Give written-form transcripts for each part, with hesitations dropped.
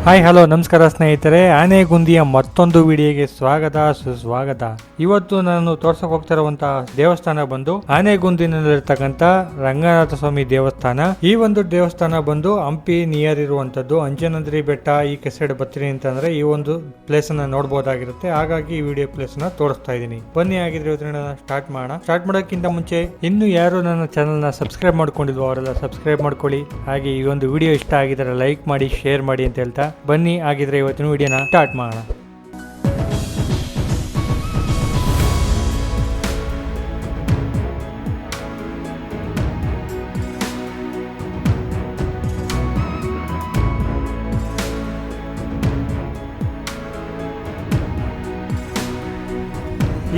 Hi hello ನಮಸ್ಕಾರ ಸ್ನೇಹಿತರೆ, ಆನೆಗುಂದಿಯ ಮತ್ತೊಂದು ವಿಡಿಯೋಗೆ ಸ್ವಾಗತ ಸುಸ್ವಾಗತ. ಇವತ್ತು ನಾನು ತೋರ್ಸಕ್ ಹೋಗ್ತಿರುವಂತಹ ದೇವಸ್ಥಾನ ಬಂದು ಆನೆಗುಂದಿನಲ್ಲಿರ್ತಕ್ಕಂಥ ರಂಗನಾಥ ಸ್ವಾಮಿ ದೇವಸ್ಥಾನ. ಈ ಒಂದು ದೇವಸ್ಥಾನ ಬಂದು ಹಂಪಿ ನಿಯರ್ ಇರುವಂತದ್ದು. ಅಂಜನಾದ್ರಿ ಬೆಟ್ಟ ಈ ಸೈಡ್ ಬರ್ತೀನಿ ಅಂತಂದ್ರೆ ಈ ಒಂದು ಪ್ಲೇಸ್ ಅನ್ನ ನೋಡಬಹುದಾಗಿರುತ್ತೆ. ಹಾಗಾಗಿ ಈ ವಿಡಿಯೋ ಪ್ಲೇಸ್ ನ ತೋರಿಸ್ತಾ ಇದ್ದೀನಿ. ಬನ್ನಿ, ಆಗಿದ್ರೆ ಇವತ್ತಿನ ಸ್ಟಾರ್ಟ್ ಮಾಡೋಣ. ಸ್ಟಾರ್ಟ್ ಮಾಡೋಕ್ಕಿಂತ ಮುಂಚೆ ಇನ್ನು ಯಾರು ನನ್ನ ಚಾನಲ್ ನ ಸಬ್ಸ್ಕ್ರೈಬ್ ಮಾಡ್ಕೊಂಡಿಲ್ವೋ ಅವರೆಲ್ಲ ಸಬ್ಸ್ಕ್ರೈಬ್ ಮಾಡ್ಕೊಳ್ಳಿ. ಹಾಗೆ ಈ ಒಂದು ವಿಡಿಯೋ ಇಷ್ಟ ಆಗಿದ್ರೆ ಲೈಕ್ ಮಾಡಿ, ಶೇರ್ ಮಾಡಿ ಅಂತ ಹೇಳ್ತಾ ಬನ್ನಿ, ಆಗಿದ್ರೆ ಇವತ್ತಿನ ವಿಡಿಯೋನ ಸ್ಟಾರ್ಟ್ ಮಾಡೋಣ.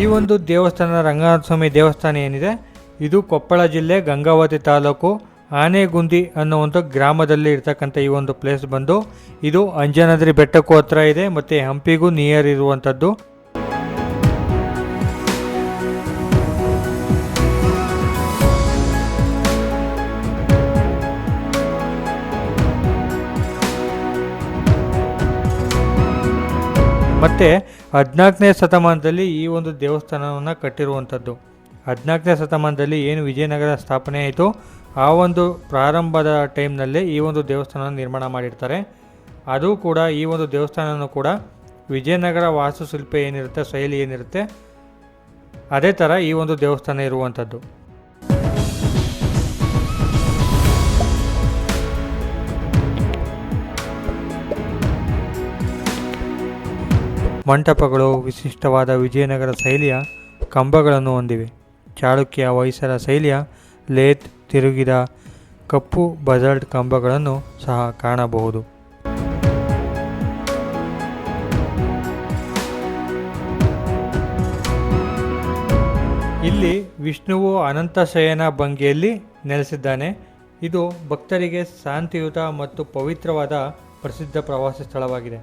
ಈ ಒಂದು ದೇವಸ್ಥಾನ ರಂಗನಾಥ ಸ್ವಾಮಿ ದೇವಸ್ಥಾನ ಏನಿದೆ, ಇದು ಕೊಪ್ಪಳ ಜಿಲ್ಲೆ ಗಂಗಾವತಿ ತಾಲೂಕು ಆನೆಗುಂದಿ ಅನ್ನುವಂಥ ಗ್ರಾಮದಲ್ಲಿ ಇರ್ತಕ್ಕಂಥ ಈ ಒಂದು ಪ್ಲೇಸ್ ಬಂದು ಇದು ಅಂಜನಾದ್ರಿ ಬೆಟ್ಟಕ್ಕೂ ಹತ್ರ ಇದೆ ಮತ್ತು ಹಂಪಿಗೂ ನಿಯರ್ ಇರುವಂಥದ್ದು. ಮತ್ತು 14ನೇ ಶತಮಾನದಲ್ಲಿ ಈ ಒಂದು ದೇವಸ್ಥಾನವನ್ನು ಕಟ್ಟಿರುವಂಥದ್ದು. 14ನೇ ಶತಮಾನದಲ್ಲಿ ಏನು ವಿಜಯನಗರ ಸ್ಥಾಪನೆ ಆಯಿತು, ಆ ಒಂದು ಪ್ರಾರಂಭದ ಟೈಮ್ನಲ್ಲಿ ಈ ಒಂದು ದೇವಸ್ಥಾನ ನಿರ್ಮಾಣ ಮಾಡಿರ್ತಾರೆ. ಅದು ಕೂಡ ಈ ಒಂದು ದೇವಸ್ಥಾನನೂ ಕೂಡ ವಿಜಯನಗರ ವಾಸ್ತುಶಿಲ್ಪ ಏನಿರುತ್ತೆ, ಶೈಲಿ ಏನಿರುತ್ತೆ, ಅದೇ ಥರ ಈ ಒಂದು ದೇವಸ್ಥಾನ ಇರುವಂಥದ್ದು. ಮಂಟಪಗಳು ವಿಶಿಷ್ಟವಾದ ವಿಜಯನಗರ ಶೈಲಿಯ ಕಂಬಗಳನ್ನು ಹೊಂದಿವೆ. ಚಾಳುಕ್ಯ ಹೊಯ್ಸಳ ಶೈಲಿಯ ಲೇತ್ ತಿರುಗಿದ ಕಪ್ಪು ಬಜಲ್ಟ್ ಕಂಬಗಳನ್ನು ಸಹ ಕಾಣಬಹುದು. ಇಲ್ಲಿ ವಿಷ್ಣುವು ಅನಂತ ಶಯನ ಭಂಗಿಯಲ್ಲಿ ನೆಲೆಸಿದ್ದಾನೆ. ಇದು ಭಕ್ತರಿಗೆ ಶಾಂತಿಯುತ ಮತ್ತು ಪವಿತ್ರವಾದ ಪ್ರಸಿದ್ಧ ಪ್ರವಾಸಿ ಸ್ಥಳವಾಗಿದೆ.